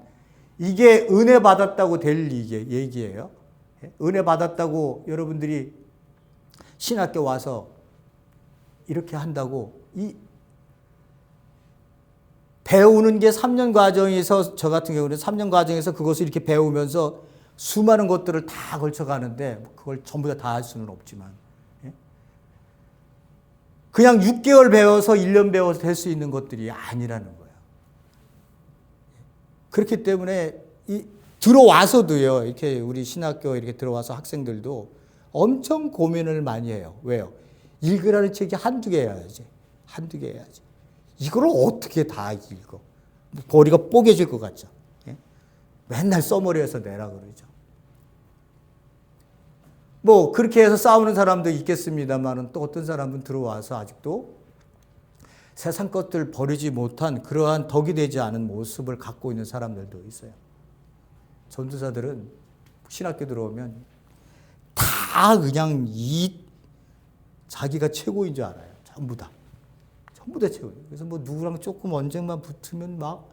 이게 은혜 받았다고 될 얘기예요. 은혜 받았다고 여러분들이 신학교 와서 이렇게 한다고 배우는 게 3년 과정에서, 저 같은 경우는 3년 과정에서 그것을 이렇게 배우면서 수많은 것들을 다 걸쳐가는데 그걸 전부 다 할 수는 없지만 그냥 6개월 배워서 1년 배워서 될 수 있는 것들이 아니라는 거예요. 그렇기 때문에 들어와서도요, 이렇게 우리 신학교 이렇게 들어와서 학생들도 엄청 고민을 많이 해요. 왜요? 읽으라는 책이 한두 개여야지. 이걸 어떻게 다 읽어? 머리가 뽀개질 것 같죠. 맨날 써머리에서 내라 그러죠. 뭐 그렇게 해서 싸우는 사람도 있겠습니다만 또 어떤 사람은 들어와서 아직도 세상 것들 버리지 못한 그러한 덕이 되지 않은 모습을 갖고 있는 사람들도 있어요. 전도사들은 신학교 들어오면 다 그냥 자기가 최고인 줄 알아요. 전부 다 최고예요. 그래서 뭐 누구랑 조금 언쟁만 붙으면 막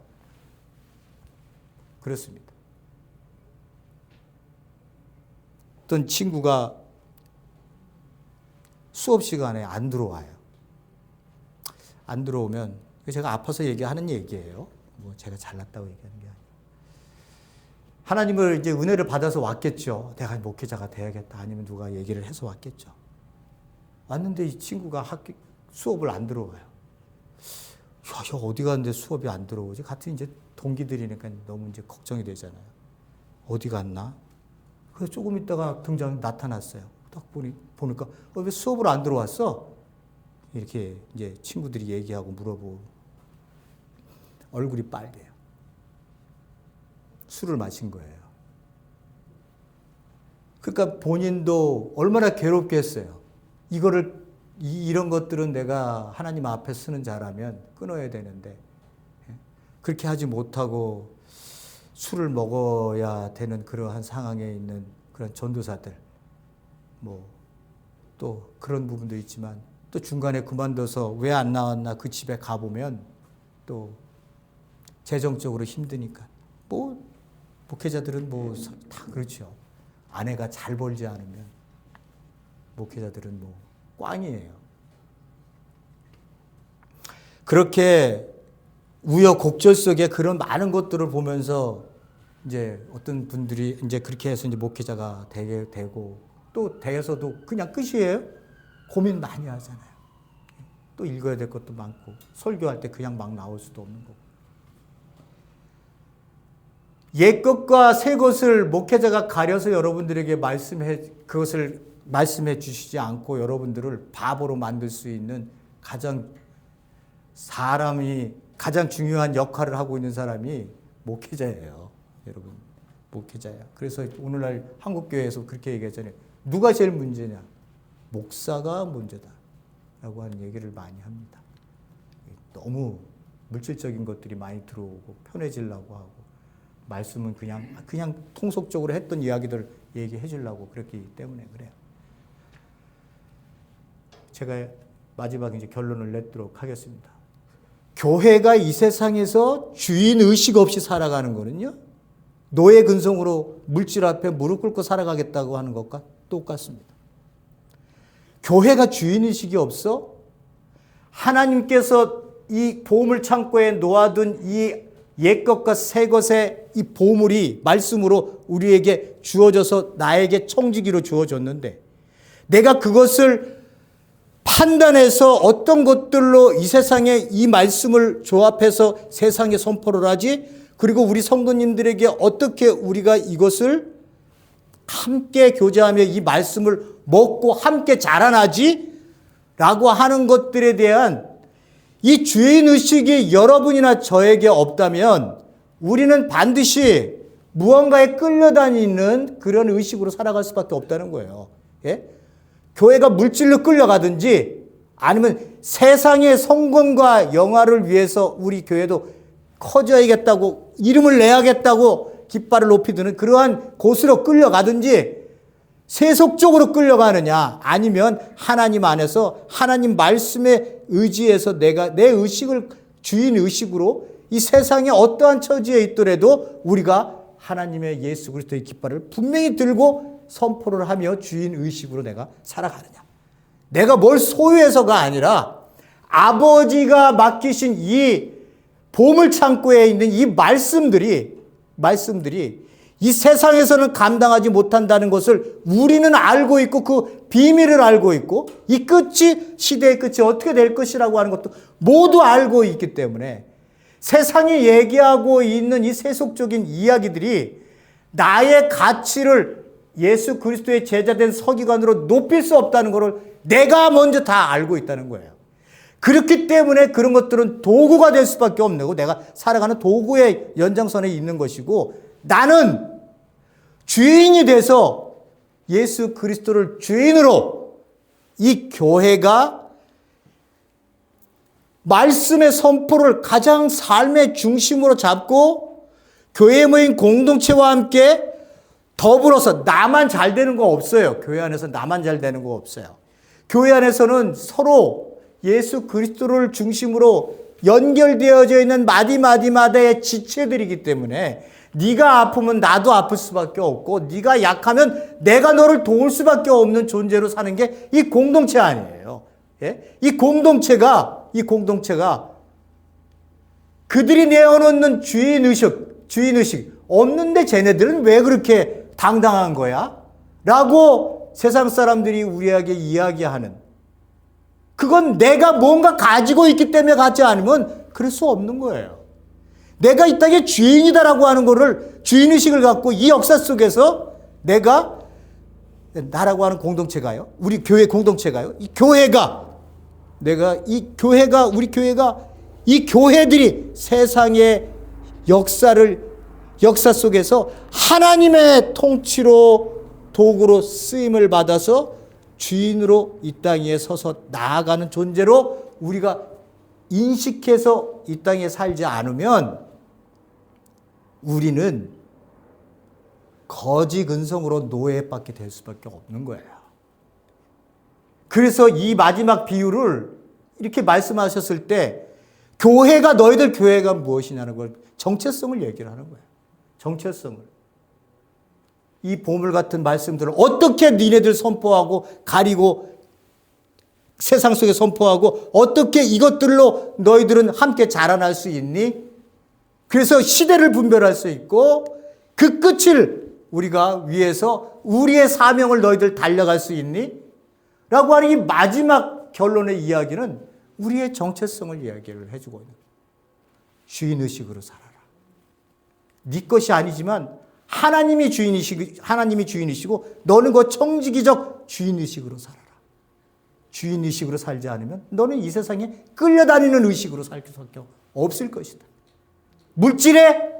그렇습니다. 어떤 친구가 수업 시간에 안 들어와요. 안 들어오면 제가 아파서 얘기하는 얘기예요. 뭐 제가 잘났다고 얘기하는 게 아니에요. 하나님을 이제 은혜를 받아서 왔겠죠. 내가 목회자가 돼야겠다. 아니면 누가 얘기를 해서 왔겠죠. 왔는데 이 친구가 수업을 안 들어와요. 야, 어디 갔는데 수업이 안 들어오지? 같은 이제 동기들이니까 너무 이제 걱정이 되잖아요. 어디 갔나? 그래서 조금 있다가 나타났어요. 딱 보니까 왜 수업을 안 들어왔어? 이렇게 이제 친구들이 얘기하고 물어보고 얼굴이 빨개요. 술을 마신 거예요. 그러니까 본인도 얼마나 괴롭겠어요. 이런 것들은 내가 하나님 앞에 쓰는 자라면 끊어야 되는데 그렇게 하지 못하고 술을 먹어야 되는 그러한 상황에 있는 그런 전도사들, 뭐 또 그런 부분도 있지만 또 중간에 그만둬서 왜 안 나왔나 그 집에 가보면 또 재정적으로 힘드니까 뭐 목회자들은 뭐 다 그렇죠. 아내가 잘 벌지 않으면 목회자들은 뭐 꽝이에요. 그렇게 우여곡절 속에 그런 많은 것들을 보면서 이제 어떤 분들이 이제 그렇게 해서 이제 목회자가 되고 또 돼서도 그냥 끝이에요. 고민 많이 하잖아요. 또 읽어야 될 것도 많고 설교할 때 그냥 막 나올 수도 없는 거고. 옛 것과 새 것을 목회자가 가려서 여러분들에게 그것을 말씀해 주시지 않고 여러분들을 바보로 만들 수 있는 사람이 가장 중요한 역할을 하고 있는 사람이 목회자예요. 여러분, 목회자야. 그래서 오늘날 한국교회에서 그렇게 얘기하잖아요. 누가 제일 문제냐? 목사가 문제다. 라고 하는 얘기를 많이 합니다. 너무 물질적인 것들이 많이 들어오고 편해지려고 하고 말씀은 그냥 통속적으로 했던 이야기들 얘기해 주려고 그랬기 때문에 그래요. 제가 마지막 이제 결론을 내도록 하겠습니다. 교회가 이 세상에서 주인 의식 없이 살아가는 거는요, 노예 근성으로 물질 앞에 무릎 꿇고 살아가겠다고 하는 것과 똑같습니다. 교회가 주인 의식이 없어 하나님께서 이 보물 창고에 놓아둔 이 옛것과 새것의 이 보물이 말씀으로 우리에게 주어져서 나에게 청지기로 주어졌는데 내가 그것을 판단해서 어떤 것들로 이 세상에 이 말씀을 조합해서 세상에 선포를 하지, 그리고 우리 성도님들에게 어떻게 우리가 이것을 함께 교제하며 이 말씀을 먹고 함께 자라나지? 라고 하는 것들에 대한 이 주인의식이 여러분이나 저에게 없다면 우리는 반드시 무언가에 끌려다니는 그런 의식으로 살아갈 수밖에 없다는 거예요. 예? 교회가 물질로 끌려가든지 아니면 세상의 성공과 영화를 위해서 우리 교회도 커져야겠다고 이름을 내야겠다고 깃발을 높이 드는 그러한 곳으로 끌려가든지 세속적으로 끌려가느냐, 아니면 하나님 안에서 하나님 말씀에 의지해서 내가 내 의식을 주인 의식으로 이 세상에 어떠한 처지에 있더라도 우리가 하나님의 예수 그리스도의 깃발을 분명히 들고 선포를 하며 주인 의식으로 내가 살아가느냐. 내가 뭘 소유해서가 아니라 아버지가 맡기신 이 보물창고에 있는 이 말씀들이 이 세상에서는 감당하지 못한다는 것을 우리는 알고 있고 그 비밀을 알고 있고 이 끝이, 시대의 끝이 어떻게 될 것이라고 하는 것도 모두 알고 있기 때문에 세상이 얘기하고 있는 이 세속적인 이야기들이 나의 가치를 예수 그리스도의 제자된 서기관으로 높일 수 없다는 것을 내가 먼저 다 알고 있다는 거예요. 그렇기 때문에 그런 것들은 도구가 될 수밖에 없는 거고 내가 살아가는 도구의 연장선에 있는 것이고, 나는 주인이 돼서 예수 그리스도를 주인으로 이 교회가 말씀의 선포를 가장 삶의 중심으로 잡고 교회 모임 공동체와 함께 더불어서 나만 잘 되는 거 없어요. 교회 안에서 나만 잘 되는 거 없어요. 교회 안에서는 서로 예수 그리스도를 중심으로 연결되어져 있는 마디마디마다의 지체들이기 때문에 네가 아프면 나도 아플 수밖에 없고 네가 약하면 내가 너를 도울 수밖에 없는 존재로 사는 게 이 공동체 아니에요. 예? 이 공동체가 그들이 내어놓는 주인의식 없는데 쟤네들은 왜 그렇게 당당한 거야? 라고 세상 사람들이 우리에게 이야기하는, 그건 내가 뭔가 가지고 있기 때문에 갖지 않으면 그럴 수 없는 거예요. 내가 이 땅의 주인이다라고 하는 거를, 주인의식을 갖고 이 역사 속에서 내가, 나라고 하는 공동체가요, 우리 교회 공동체가요, 이 교회가, 우리 교회가, 이 교회들이 세상의 역사 속에서 하나님의 통치로 도구로 쓰임을 받아서 주인으로 이 땅 위에 서서 나아가는 존재로 우리가 인식해서 이 땅에 살지 않으면 우리는 거지 근성으로 노예받게 될 수밖에 없는 거예요. 그래서 이 마지막 비유를 이렇게 말씀하셨을 때 교회가, 너희들 교회가 무엇이냐는 걸 정체성을 얘기를 하는 거예요. 정체성을. 이 보물 같은 말씀들을 어떻게 니네들 선포하고 가리고 세상 속에 선포하고 어떻게 이것들로 너희들은 함께 자라날 수 있니? 그래서 시대를 분별할 수 있고 그 끝을 우리가 위해서 우리의 사명을 너희들 달려갈 수 있니? 라고 하는 이 마지막 결론의 이야기는 우리의 정체성을 이야기를 해주고 있는 거예요. 주인의식으로 살아라. 네 것이 아니지만 하나님이 주인이시고 너는 그 청지기적 주인의식으로 살아라. 주인의식으로 살지 않으면 너는 이 세상에 끌려다니는 의식으로 살 수밖에 없을 것이다. 물질에,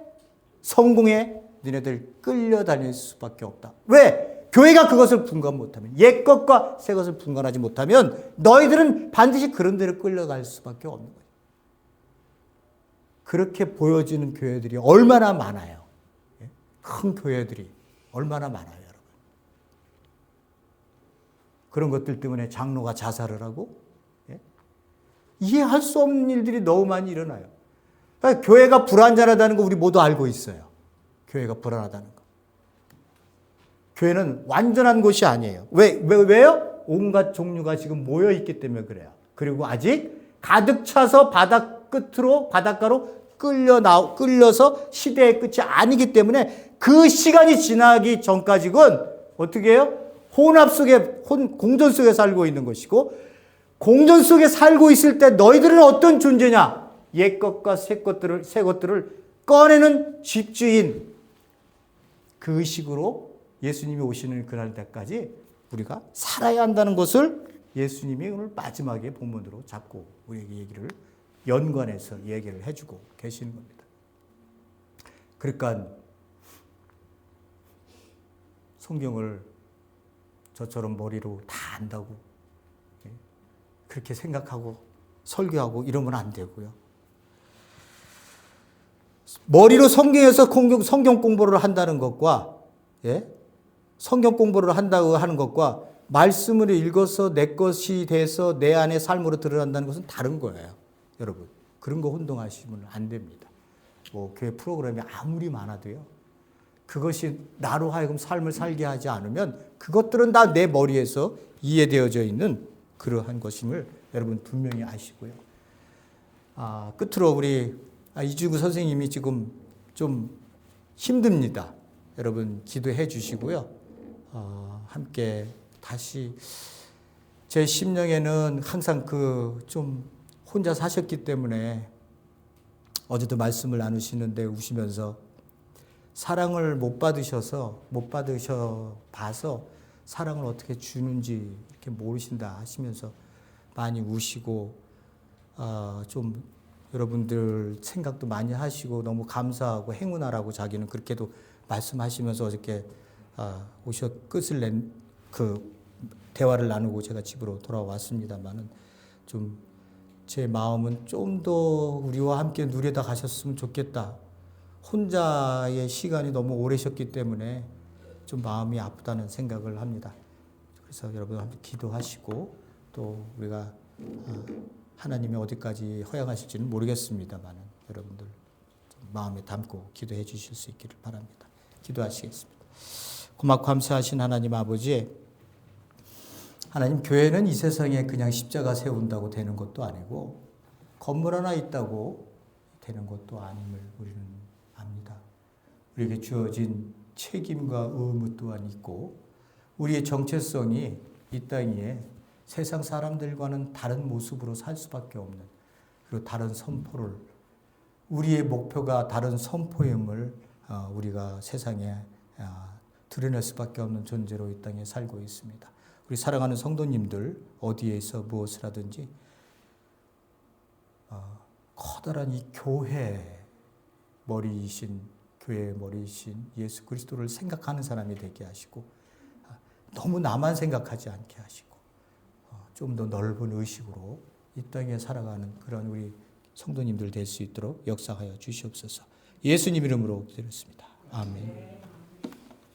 성공에 너네들 끌려다닐 수밖에 없다. 왜? 교회가 그것을 분간 못하면, 옛 것과 새 것을 분간하지 못하면 너희들은 반드시 그런 데로 끌려갈 수밖에 없는 거예요. 그렇게 보여지는 교회들이 얼마나 많아요. 큰 교회들이 얼마나 많아요, 여러분. 그런 것들 때문에 장로가 자살을 하고, 이해할 수 없는 일들이 너무 많이 일어나요. 그러니까 교회가 불안전하다는 거 우리 모두 알고 있어요. 교회가 불안하다는 거. 교회는 완전한 곳이 아니에요. 왜요? 온갖 종류가 지금 모여 있기 때문에 그래요. 그리고 아직 가득 차서 바닷가로 끌려서 시대의 끝이 아니기 때문에 그 시간이 지나기 전까지는 어떻게 해요? 공전 속에 살고 있는 것이고, 공전 속에 살고 있을 때 너희들은 어떤 존재냐? 옛 것과 새 것들을 꺼내는 집주인. 그 의식으로 예수님이 오시는 그날 때까지 우리가 살아야 한다는 것을 예수님이 오늘 마지막에 본문으로 잡고 우리에게 얘기를 연관해서 얘기를 해주고 계시는 겁니다. 그러니까 성경을 저처럼 머리로 다 안다고 그렇게 생각하고 설교하고 이러면 안 되고요. 머리로 성경에서 성경 공부를 한다는 것과 성경 공부를 한다고 하는 것과 말씀을 읽어서 내 것이 돼서 내 안에 삶으로 드러난다는 것은 다른 거예요. 여러분, 그런 거 혼동하시면 안 됩니다. 교회 프로그램이 아무리 많아도요, 그것이 나로 하여금 삶을 살게 하지 않으면 그것들은 다 내 머리에서 이해되어져 있는 그러한 것임을 여러분 분명히 아시고요. 끝으로 우리 이주구 선생님이 지금 좀 힘듭니다. 여러분 기도해 주시고요. 함께 다시 제 심령에는 항상 좀 혼자 사셨기 때문에 어제도 말씀을 나누시는데 우시면서 사랑을 못 받으셔 봐서 사랑을 어떻게 주는지 이렇게 모르신다 하시면서 많이 우시고 좀 여러분들 생각도 많이 하시고 너무 감사하고 행운하라고 자기는 그렇게도 말씀하시면서 어저께 끝을 낸 그 대화를 나누고 제가 집으로 돌아왔습니다만은 좀 제 마음은 좀 더 우리와 함께 누려다 가셨으면 좋겠다. 혼자의 시간이 너무 오래셨기 때문에 좀 마음이 아프다는 생각을 합니다. 그래서 여러분 함께 기도하시고 또 우리가 하나님이 어디까지 허용하실지는 모르겠습니다만 여러분들 마음에 담고 기도해 주실 수 있기를 바랍니다. 기도하시겠습니다. 고맙고 감사하신 하나님 아버지, 하나님 교회는 이 세상에 그냥 십자가 세운다고 되는 것도 아니고 건물 하나 있다고 되는 것도 아님을 우리는 압니다. 우리에게 주어진 책임과 의무 또한 있고 우리의 정체성이 이 땅 위에 세상 사람들과는 다른 모습으로 살 수밖에 없는, 그리고 다른 선포를, 우리의 목표가 다른 선포임을 우리가 세상에 드러낼 수밖에 없는 존재로 이 땅에 살고 있습니다. 우리 사랑하는 성도님들 어디에서 무엇을 하든지 커다란 이 교회의 머리이신 예수 그리스도를 생각하는 사람이 되게 하시고 너무 나만 생각하지 않게 하시고 좀 더 넓은 의식으로 이 땅에 살아가는 그런 우리 성도님들 될 수 있도록 역사하여 주시옵소서. 예수님 이름으로 기도드렸습니다. 아멘.